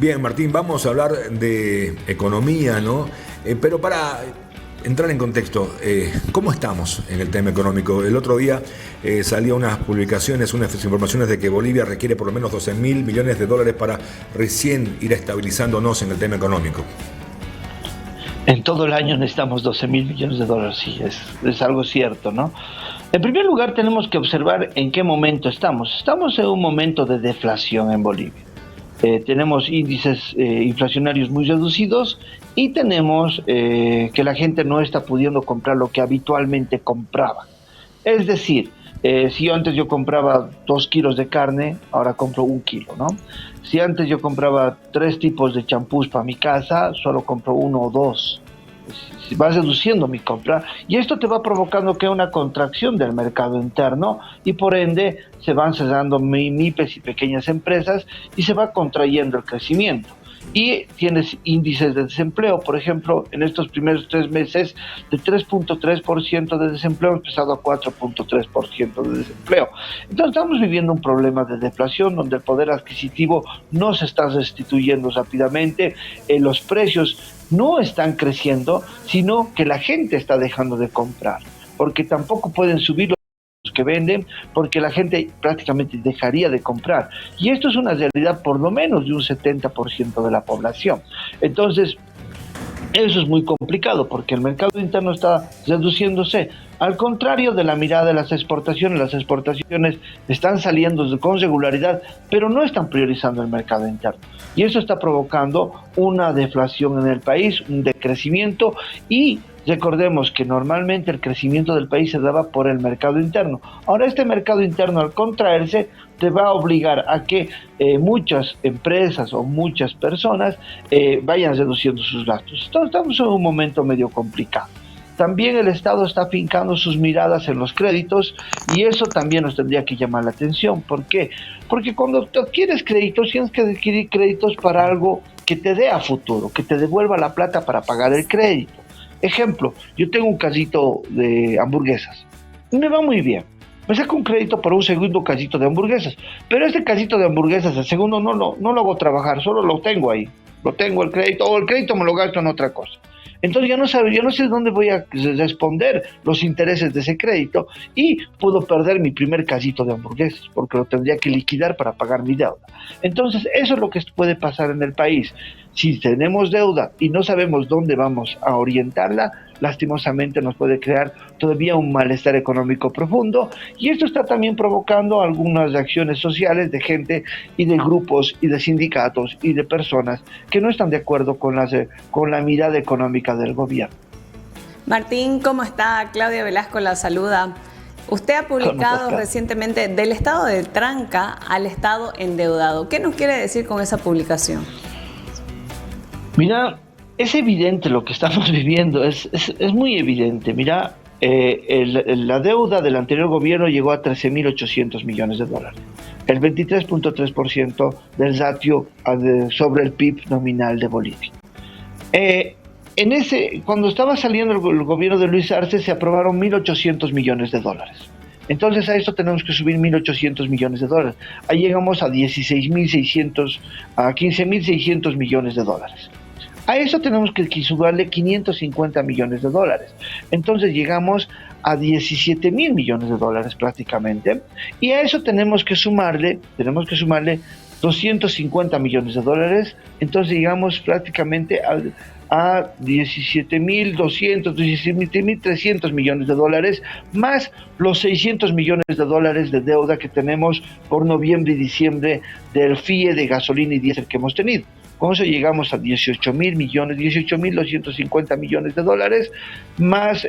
Bien, Martín, vamos a hablar de economía, ¿no? Pero para entrar en contexto, ¿cómo estamos en el tema económico? El otro día salían unas publicaciones, unas informaciones de que Bolivia requiere por lo menos 12.000 millones de dólares para recién ir estabilizándonos en el tema económico. En todo el año necesitamos 12.000 millones de dólares, sí, es algo cierto, ¿no? En primer lugar, tenemos que observar en qué momento estamos. Estamos en un momento de deflación en Bolivia. Tenemos índices inflacionarios muy reducidos y tenemos que la gente no está pudiendo comprar lo que habitualmente compraba. Es decir, si antes yo compraba 2 kilos de carne, ahora compro 1 kilo, ¿no? Si antes yo compraba 3 tipos de champús para mi casa, solo compro 1 o 2. Va reduciendo mi compra y esto te va provocando que una contracción del mercado interno y por ende se van cerrando MIPES y pequeñas empresas y se va contrayendo el crecimiento. Y tienes índices de desempleo, por ejemplo, en estos primeros 3 meses de 3.3% de desempleo, hemos pasado a 4.3% de desempleo. Entonces estamos viviendo un problema de deflación donde el poder adquisitivo no se está restituyendo rápidamente, los precios no están creciendo, sino que la gente está dejando de comprar, porque tampoco pueden subir los que venden, porque la gente prácticamente dejaría de comprar. Y esto es una realidad por lo menos de un 70% de la población. Entonces, eso es muy complicado porque el mercado interno está reduciéndose. Al contrario de la mirada de las exportaciones están saliendo con regularidad, pero no están priorizando el mercado interno. Y eso está provocando una deflación en el país, un decrecimiento y recordemos que normalmente el crecimiento del país se daba por el mercado interno. Ahora este mercado interno al contraerse te va a obligar a que muchas empresas o muchas personas vayan reduciendo sus gastos. Entonces estamos en un momento medio complicado. También el Estado está afincando sus miradas en los créditos y eso también nos tendría que llamar la atención. ¿Por qué? Porque cuando tú adquieres créditos, tienes que adquirir créditos para algo que te dé a futuro, que te devuelva la plata para pagar el crédito. Ejemplo, yo tengo un casito de hamburguesas y me va muy bien. Me saco un crédito para un segundo casito de hamburguesas, pero este casito de hamburguesas, el segundo no lo hago trabajar, solo lo tengo ahí. Lo tengo el crédito, o el crédito me lo gasto en otra cosa. Entonces yo no sé dónde voy a responder los intereses de ese crédito y puedo perder mi primer casito de hamburguesas porque lo tendría que liquidar para pagar mi deuda. Entonces eso es lo que puede pasar en el país. Si tenemos deuda y no sabemos dónde vamos a orientarla, lastimosamente nos puede crear todavía un malestar económico profundo y esto está también provocando algunas reacciones sociales de gente y de grupos y de sindicatos y de personas que no están de acuerdo con la mirada económica del gobierno. Martín, ¿cómo está? Claudia Velasco la saluda. Usted ha publicado recientemente del estado de tranca al estado endeudado. ¿Qué nos quiere decir con esa publicación? Mira, es evidente lo que estamos viviendo, es muy evidente. Mira, la deuda del anterior gobierno llegó a 13.800 millones de dólares, el 23.3% del ratio sobre el PIB nominal de Bolivia. Cuando estaba saliendo el gobierno de Luis Arce se aprobaron 1.800 millones de dólares. Entonces a esto tenemos que subir 1.800 millones de dólares. Ahí llegamos a 15.600 millones de dólares. A eso tenemos que sumarle 550 millones de dólares. Entonces llegamos a 17.000 millones de dólares prácticamente. Y a eso tenemos que sumarle 250 millones de dólares. Entonces llegamos prácticamente a 17.200, 17.300 millones de dólares, más los 600 millones de dólares de deuda que tenemos por noviembre y diciembre del FIE de gasolina y diésel que hemos tenido. Con eso llegamos a 18.250 millones de dólares, más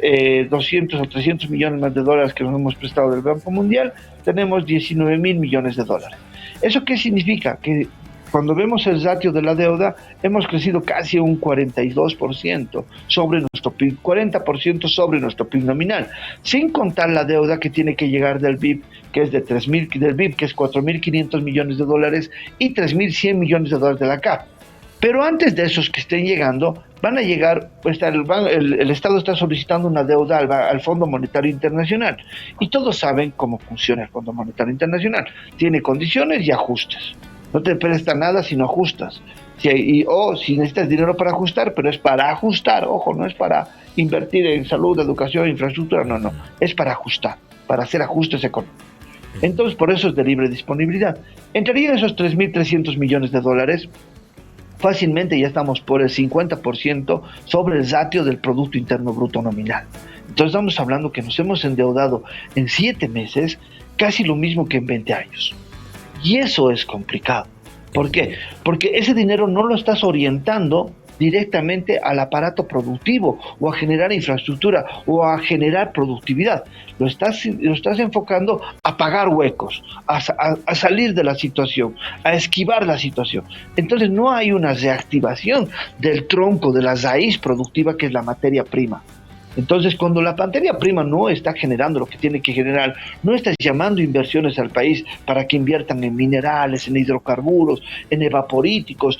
200 o 300 millones más de dólares que nos hemos prestado del Banco Mundial, tenemos 19.000 millones de dólares. ¿Eso qué significa? Que cuando vemos el ratio de la deuda, hemos crecido casi un 42% sobre nuestro PIB, 40% sobre nuestro PIB nominal, sin contar la deuda que tiene que llegar del BIP, que es del BIP, que es 4.500 millones de dólares, y 3.100 millones de dólares de la CAF. Pero antes de esos que estén llegando, van a llegar, el Estado está solicitando una deuda al Fondo Monetario Internacional. Y todos saben cómo funciona el Fondo Monetario Internacional. Tiene condiciones y ajustes. no te presta nada si no ajustas. Si necesitas dinero para ajustar, pero es para ajustar, ojo, no es para invertir en salud, educación, infraestructura, no, es para ajustar, para hacer ajustes económicos. Entonces, por eso es de libre disponibilidad. Entrarían esos 3.300 millones de dólares, fácilmente ya estamos por el 50% sobre el ratio del Producto Interno Bruto nominal. Entonces estamos hablando que nos hemos endeudado en 7 meses casi lo mismo que en 20 años. Y eso es complicado. ¿Por qué? Porque ese dinero no lo estás orientando directamente al aparato productivo o a generar infraestructura o a generar productividad. Lo estás enfocando a pagar huecos, a salir de la situación, a esquivar la situación. Entonces no hay una reactivación del tronco, de la raíz productiva que es la materia prima. Entonces, cuando la materia prima no está generando lo que tiene que generar, no estás llamando inversiones al país para que inviertan en minerales, en hidrocarburos, en evaporíticos,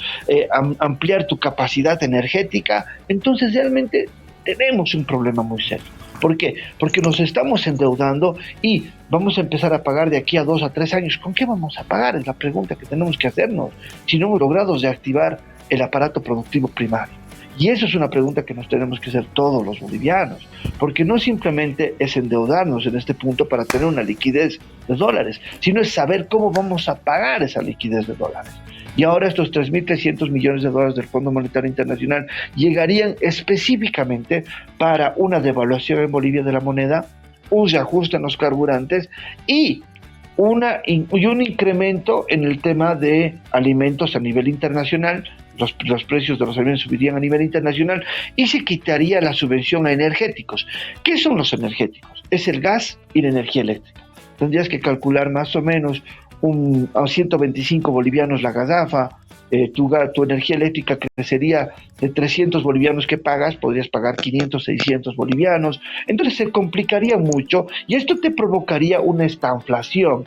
ampliar tu capacidad energética, entonces realmente tenemos un problema muy serio. ¿Por qué? Porque nos estamos endeudando y vamos a empezar a pagar de aquí a 2 a 3 años. ¿Con qué vamos a pagar? Es la pregunta que tenemos que hacernos si no hemos logrado reactivar el aparato productivo primario. Y eso es una pregunta que nos tenemos que hacer todos los bolivianos, porque no simplemente es endeudarnos en este punto para tener una liquidez de dólares, sino es saber cómo vamos a pagar esa liquidez de dólares. Y ahora estos 3.300 millones de dólares del Fondo Monetario Internacional llegarían específicamente para una devaluación en Bolivia de la moneda, un reajuste en los carburantes y un incremento en el tema de alimentos a nivel internacional. Los precios de los alimentos subirían a nivel internacional y se quitaría la subvención a energéticos. ¿Qué son los energéticos? Es el gas y la energía eléctrica. Tendrías que calcular más o menos a 125 bolivianos la garrafa, tu energía eléctrica crecería de 300 bolivianos que pagas, podrías pagar 500, 600 bolivianos, entonces se complicaría mucho y esto te provocaría una estanflación,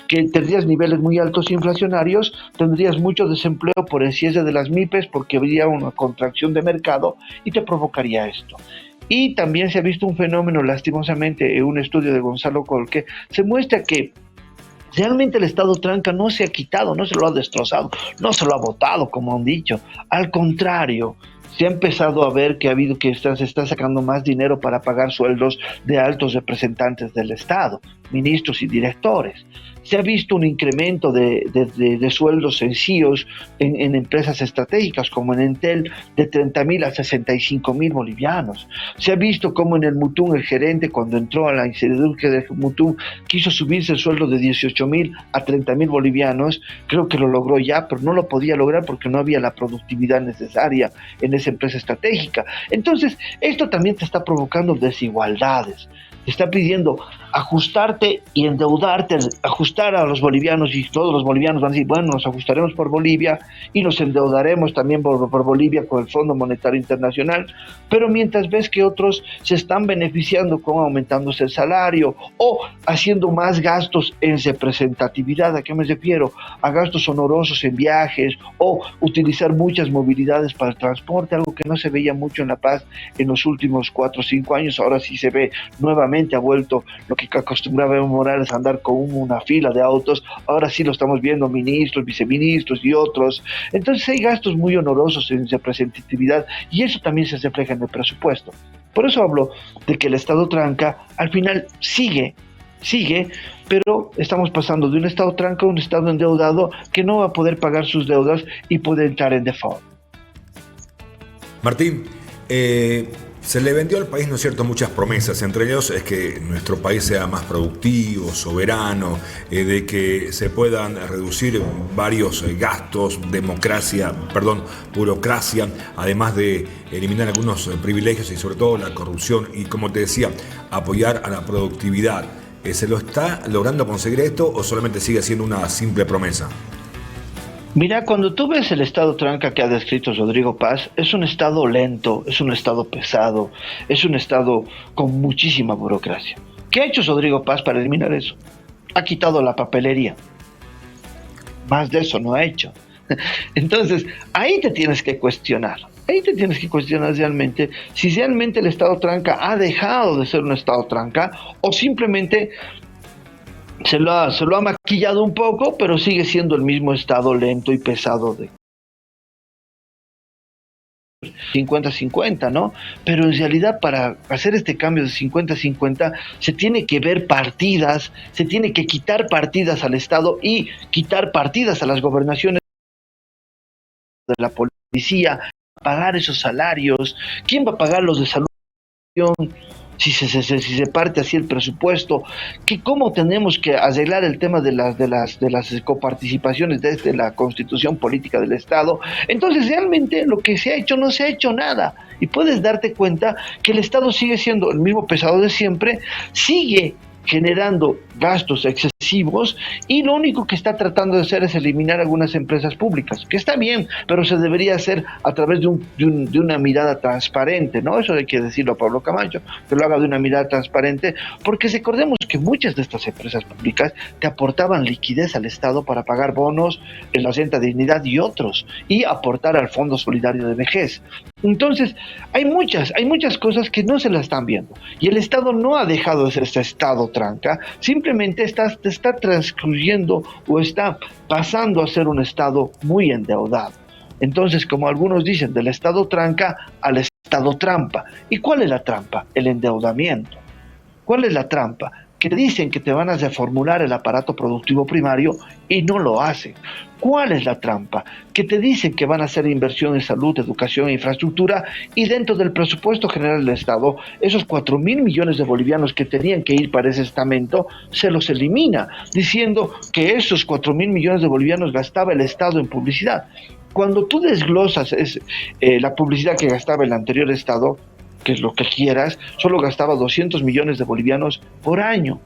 que tendrías niveles muy altos inflacionarios, tendrías mucho desempleo por el cierre de las MIPES porque habría una contracción de mercado y te provocaría esto. Y también se ha visto un fenómeno, lastimosamente, en un estudio de Gonzalo Colque, se muestra que realmente el Estado tranca no se ha quitado, no se lo ha destrozado, no se lo ha botado, como han dicho. Al contrario, se ha empezado a ver que se está sacando más dinero para pagar sueldos de altos representantes del Estado, ministros y directores. Se ha visto un incremento de sueldos sencillos en empresas estratégicas como en Entel de 30.000 a 65.000 bolivianos. Se ha visto como en el Mutum el gerente cuando entró a la incidencia del Mutum quiso subirse el sueldo de 18.000 a 30.000 bolivianos. Creo que lo logró ya, pero no lo podía lograr porque no había la productividad necesaria en esa empresa estratégica. Entonces, esto también te está provocando desigualdades. Te está pidiendo ajustarte y endeudarte, ajustar a los bolivianos, y todos los bolivianos van a decir, bueno, nos ajustaremos por Bolivia y nos endeudaremos también por Bolivia con el Fondo Monetario Internacional, pero mientras ves que otros se están beneficiando con aumentándose el salario o haciendo más gastos en representatividad. ¿A qué me refiero? A gastos honorosos en viajes o utilizar muchas movilidades para el transporte, algo que no se veía mucho en La Paz en los últimos 4 o 5 años, ahora sí se ve nuevamente, ha vuelto lo que acostumbraba Evo Morales a andar con una fila de autos, ahora sí lo estamos viendo ministros, viceministros y otros. Entonces hay gastos muy honorosos en representatividad y eso también se refleja en el presupuesto. Por eso hablo de que el Estado tranca al final sigue, pero estamos pasando de un Estado tranca a un Estado endeudado que no va a poder pagar sus deudas y puede entrar en default. Martín, se le vendió al país, ¿no es cierto?, muchas promesas, entre ellos es que nuestro país sea más productivo, soberano, de que se puedan reducir varios gastos, burocracia, además de eliminar algunos privilegios y sobre todo la corrupción y, como te decía, apoyar a la productividad. ¿Se lo está logrando conseguir esto o solamente sigue siendo una simple promesa? Mira, cuando tú ves el Estado tranca que ha descrito Rodrigo Paz, es un Estado lento, es un Estado pesado, es un Estado con muchísima burocracia. ¿Qué ha hecho Rodrigo Paz para eliminar eso? Ha quitado la papelería. Más de eso no ha hecho. Entonces, ahí te tienes que cuestionar. Ahí te tienes que cuestionar realmente si realmente el Estado tranca ha dejado de ser un Estado tranca o simplemente se lo ha maquillado un poco, pero sigue siendo el mismo Estado lento y pesado de 50-50, ¿no? Pero en realidad para hacer este cambio de 50-50 se tiene que ver partidas, se tiene que quitar partidas al Estado y quitar partidas a las gobernaciones de la policía, pagar esos salarios. ¿Quién va a pagar los de salud si se parte así el presupuesto? ¿Cómo tenemos que arreglar el tema de las coparticipaciones desde la constitución política del Estado? Entonces realmente lo que se ha hecho, no se ha hecho nada, y puedes darte cuenta que el Estado sigue siendo el mismo pesado de siempre, sigue generando gastos excesivos, y lo único que está tratando de hacer es eliminar algunas empresas públicas, que está bien, pero se debería hacer a través de una mirada transparente, ¿no? Eso hay que decirlo a Pablo Camacho, que lo haga de una mirada transparente, porque recordemos que muchas de estas empresas públicas te aportaban liquidez al Estado para pagar bonos en la renta de dignidad y otros, y aportar al Fondo Solidario de Vejez. Entonces, hay muchas cosas que no se las están viendo, y el Estado no ha dejado de ser este Estado tranca, simplemente te está transcurriendo o está pasando a ser un Estado muy endeudado. Entonces, como algunos dicen, del Estado tranca al Estado trampa. ¿Y cuál es la trampa? El endeudamiento. ¿Cuál es la trampa? Que te dicen que te van a reformular el aparato productivo primario y no lo hacen. ¿Cuál es la trampa? Que te dicen que van a hacer inversión en salud, educación e infraestructura, y dentro del presupuesto general del Estado, esos 4.000 millones de bolivianos que tenían que ir para ese estamento, se los elimina, diciendo que esos 4.000 millones de bolivianos gastaba el Estado en publicidad. Cuando tú desglosas la publicidad que gastaba el anterior Estado, que es lo que quieras, solo gastaba 200 millones de bolivianos por año.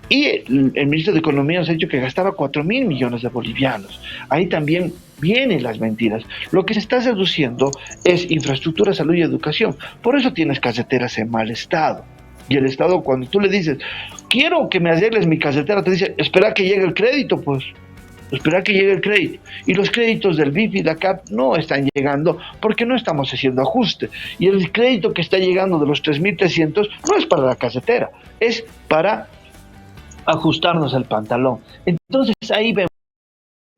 Y el ministro de Economía nos ha dicho que gastaba 4.000 millones de bolivianos. Ahí también vienen las mentiras. Lo que se está reduciendo es infraestructura, salud y educación. Por eso tienes carreteras en mal estado. Y el Estado, cuando tú le dices, quiero que me arregles mi carretera, te dice, espera que llegue el crédito, pues. Esperar que llegue el crédito. Y los créditos del BIF y la CAP no están llegando porque no estamos haciendo ajuste. Y el crédito que está llegando de los 3.300 no es para la carretera, es para ajustarnos el pantalón. Entonces ahí vemos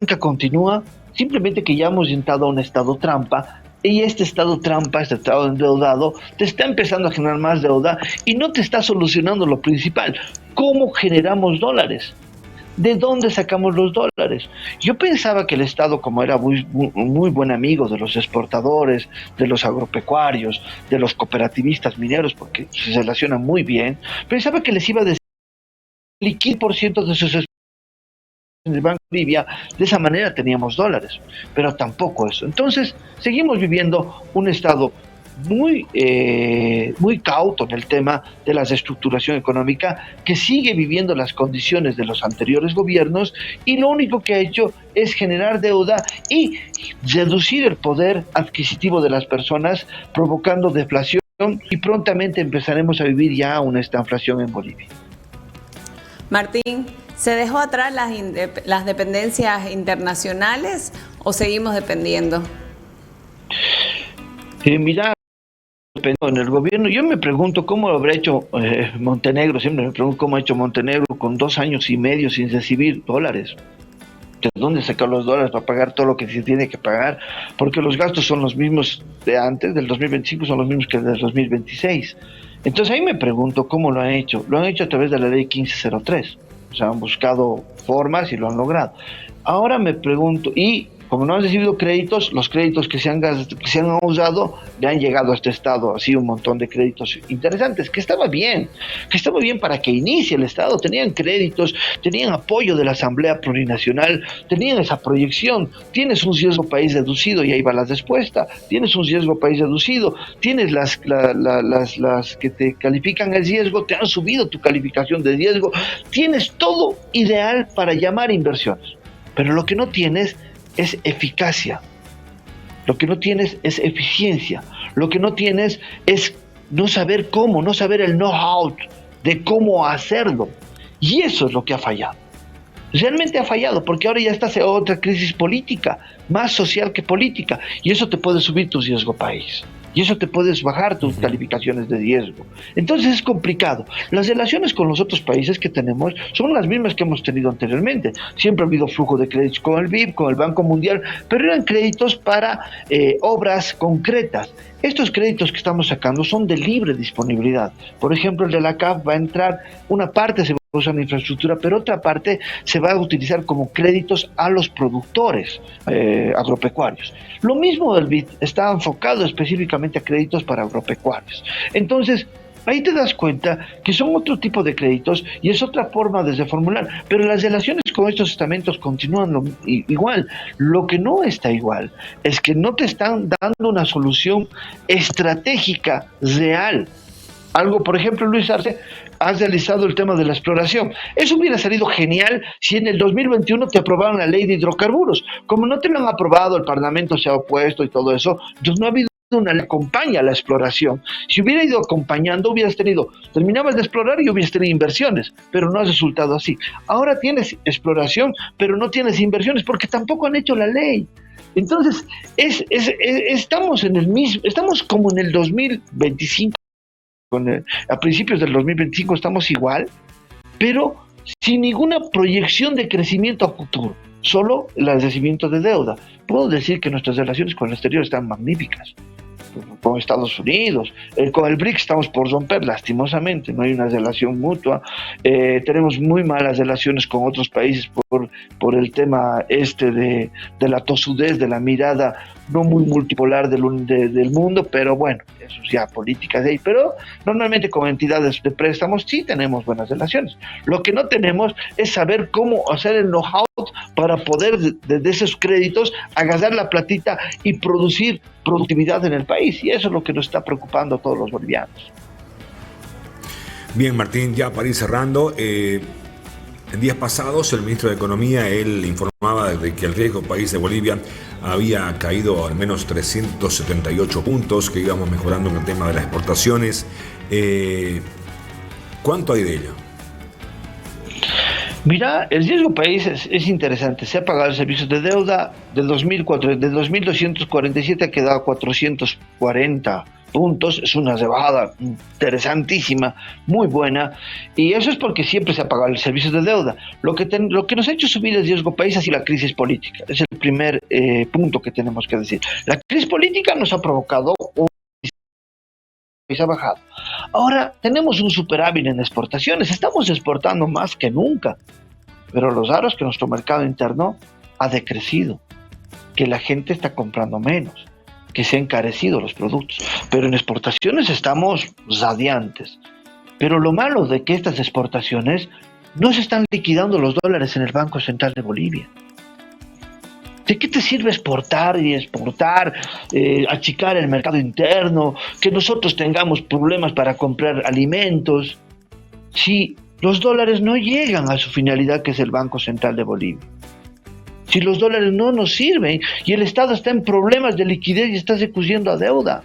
que continúa, simplemente que ya hemos entrado a un estado trampa, y este estado trampa, este estado endeudado, te está empezando a generar más deuda y no te está solucionando lo principal: ¿cómo generamos dólares? ¿De dónde sacamos los dólares? Yo pensaba que el Estado, como era muy buen amigo de los exportadores, de los agropecuarios, de los cooperativistas mineros, porque se relacionan muy bien, pensaba que les iba a decir el 15% de sus exportaciones en el Banco de Bolivia, de esa manera teníamos dólares, pero tampoco eso. Entonces, seguimos viviendo un Estado muy cauto en el tema de la reestructuración económica, que sigue viviendo las condiciones de los anteriores gobiernos, y lo único que ha hecho es generar deuda y reducir el poder adquisitivo de las personas, provocando deflación, y prontamente empezaremos a vivir ya una estanflación en Bolivia. Martín, ¿se dejó atrás las dependencias internacionales o seguimos dependiendo? Mira, en el gobierno, yo me pregunto cómo lo habrá hecho Montenegro. Siempre me pregunto cómo ha hecho Montenegro con 2 años y medio sin recibir dólares. ¿De dónde sacar los dólares para pagar todo lo que se tiene que pagar? Porque los gastos son los mismos de antes, del 2025, son los mismos que del 2026. Entonces ahí me pregunto cómo lo han hecho. Lo han hecho a través de la ley 1503. O sea, han buscado formas y lo han logrado. Ahora me pregunto, y como no han recibido créditos, los créditos que se han usado le han llegado a este Estado así un montón de créditos interesantes, que estaba bien para que inicie el Estado. Tenían créditos, tenían apoyo de la Asamblea Plurinacional, tenían esa proyección. Tienes un riesgo país reducido, y ahí va la respuesta. Tienes un riesgo país reducido, tienes las que te califican el riesgo, te han subido tu calificación de riesgo, tienes todo ideal para llamar inversiones, pero lo que no tienes es eficacia, lo que no tienes es eficiencia, lo que no tienes es no saber cómo, no saber el know-how de cómo hacerlo, y eso es lo que ha fallado. Realmente ha fallado, porque ahora ya estás en otra crisis política, más social que política, y eso te puede subir tu riesgo país. y eso te puedes bajar tus calificaciones de riesgo. Entonces es complicado. Las relaciones con los otros países que tenemos son las mismas que hemos tenido anteriormente. Siempre ha habido flujo de créditos con el BID, con el Banco Mundial, pero eran créditos para obras concretas. Estos créditos que estamos sacando son de libre disponibilidad. Por ejemplo, el de la CAF va a entrar, una parte se va a usar en infraestructura, pero otra parte se va a utilizar como créditos a los productores agropecuarios. Lo mismo del BID está enfocado específicamente a créditos para agropecuarios. Entonces, ahí te das cuenta que son otro tipo de créditos y es otra forma de formular, pero las relaciones con estos estamentos continúan igual. Lo que no está igual es que no te están dando una solución estratégica real. Algo, por ejemplo, Luis Arce, has realizado el tema de la exploración. Eso hubiera salido genial si en el 2021 te aprobaron la ley de hidrocarburos. Como no te lo han aprobado, el Parlamento se ha opuesto y todo eso, entonces no ha habido una ley que acompaña a la exploración. Si hubiera ido acompañando, terminabas de explorar y hubieras tenido inversiones, pero no ha resultado así. Ahora tienes exploración, pero no tienes inversiones porque tampoco han hecho la ley. Entonces, estamos como en el 2025. A principios del 2025 estamos igual, pero sin ninguna proyección de crecimiento a futuro, solo el agradecimiento de deuda. Puedo decir que nuestras relaciones con el exterior están magníficas, con Estados Unidos, con el BRICS estamos por romper, lastimosamente, no hay una relación mutua, tenemos muy malas relaciones con otros países por el tema de la tosudez, de la mirada no muy multipolar del mundo, pero bueno, eso es ya políticas de ahí, pero normalmente con entidades de préstamos sí tenemos buenas relaciones. Lo que no tenemos es saber cómo hacer el know-how para poder de esos créditos agarrar la platita y producir productividad en el país, y eso es lo que nos está preocupando a todos los bolivianos. Bien, Martín, ya para ir cerrando, en días pasados el ministro de Economía, él informaba de que el riesgo país de Bolivia había caído al menos 378 puntos, que íbamos mejorando en el tema de las exportaciones. ¿Cuánto hay de ello? Mira, el riesgo país es interesante. Se ha pagado el servicio de deuda de 2.247 ha quedado a 440 puntos. Es una rebajada interesantísima, muy buena. Y eso es porque siempre se ha pagado el servicio de deuda. Lo que nos ha hecho subir el riesgo país ha sido la crisis política. Es el primer punto que tenemos que decir. La crisis política nos ha provocado un país ha bajado. Ahora tenemos un superávit en exportaciones, estamos exportando más que nunca, pero lo raro es que nuestro mercado interno ha decrecido, que la gente está comprando menos, que se han encarecido los productos, pero en exportaciones estamos radiantes. Pero lo malo de que estas exportaciones no se están liquidando los dólares en el Banco Central de Bolivia. ¿De qué te sirve exportar y exportar, achicar el mercado interno, que nosotros tengamos problemas para comprar alimentos, si los dólares no llegan a su finalidad, que es el Banco Central de Bolivia? Si los dólares no nos sirven y el Estado está en problemas de liquidez y está recurriendo a deuda,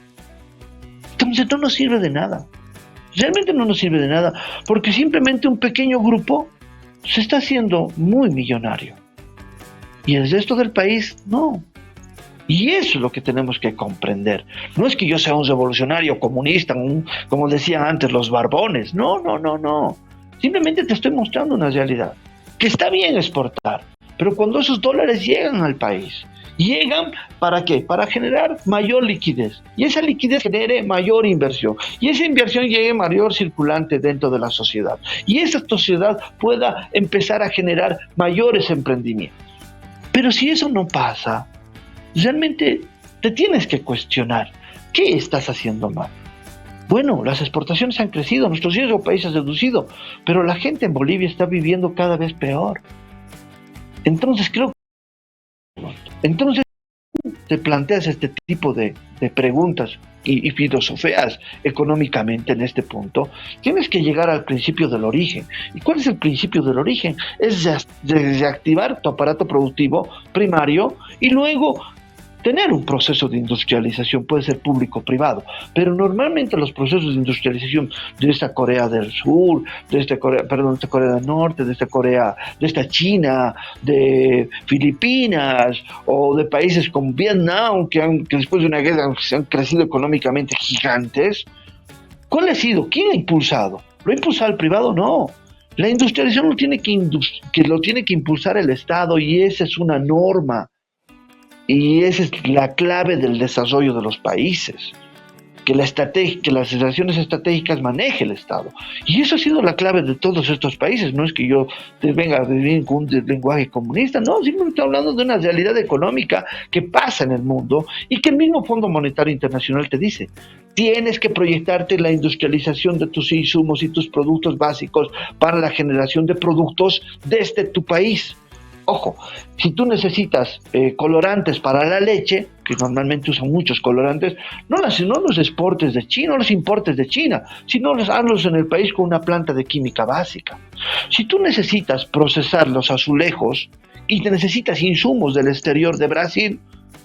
entonces no nos sirve de nada. Realmente no nos sirve de nada, porque simplemente un pequeño grupo se está haciendo muy millonario. Y el resto del país, no. Y eso es lo que tenemos que comprender. No es que yo sea un revolucionario comunista, como decían antes los barbones. No. Simplemente te estoy mostrando una realidad. Que está bien exportar, pero cuando esos dólares llegan al país, ¿llegan para qué? Para generar mayor liquidez. Y esa liquidez genere mayor inversión. Y esa inversión llegue mayor circulante dentro de la sociedad. Y esa sociedad pueda empezar a generar mayores emprendimientos. Pero si eso no pasa, realmente te tienes que cuestionar, ¿qué estás haciendo mal? Bueno, las exportaciones han crecido, nuestro riesgo país ha reducido, pero la gente en Bolivia está viviendo cada vez peor. Entonces te planteas este tipo de preguntas y filosofías económicamente en este punto, tienes que llegar al principio del origen. ¿Y cuál es el principio del origen? Es reactivar tu aparato productivo primario y luego tener un proceso de industrialización, puede ser público-privado, pero normalmente los procesos de industrialización de esta Corea del Sur, de esta Corea del Norte, de esta China, de Filipinas o de países como Vietnam, que después de una guerra se han crecido económicamente gigantes, ¿cuál ha sido? ¿Quién ha impulsado? ¿Lo ha impulsado el privado? No. La industrialización lo tiene que impulsar el Estado, y esa es una norma. Y esa es la clave del desarrollo de los países, que las relaciones estratégicas maneje el Estado. Y eso ha sido la clave de todos estos países. No es que yo venga con un lenguaje comunista, no, simplemente estoy hablando de una realidad económica que pasa en el mundo y que el mismo Fondo Monetario Internacional te dice. Tienes que proyectarte la industrialización de tus insumos y tus productos básicos para la generación de productos desde tu país. Ojo, si tú necesitas colorantes para la leche, que normalmente usan muchos colorantes, no los exportes de China, no los importes de China, sino los hazlos en el país con una planta de química básica. Si tú necesitas procesar los azulejos y te necesitas insumos del exterior de Brasil,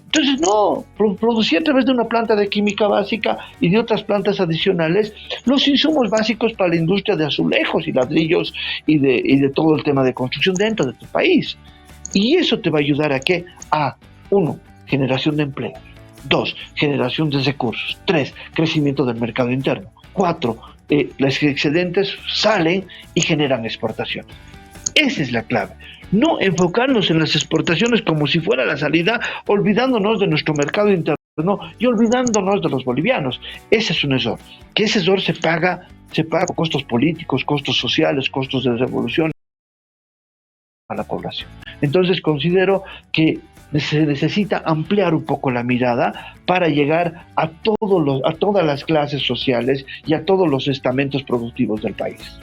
entonces no, producir a través de una planta de química básica y de otras plantas adicionales los insumos básicos para la industria de azulejos y ladrillos y de todo el tema de construcción dentro de tu país. Y eso te va a ayudar a ¿qué? A, 1, generación de empleo. 2, generación de recursos. 3, crecimiento del mercado interno. 4, los excedentes salen y generan exportaciones. Esa es la clave. No enfocarnos en las exportaciones como si fuera la salida, olvidándonos de nuestro mercado interno y olvidándonos de los bolivianos. Ese es un error. Que ese error se paga con costos políticos, costos sociales, costos de revolución a la población. Entonces considero que se necesita ampliar un poco la mirada para llegar a todas las clases sociales y a todos los estamentos productivos del país.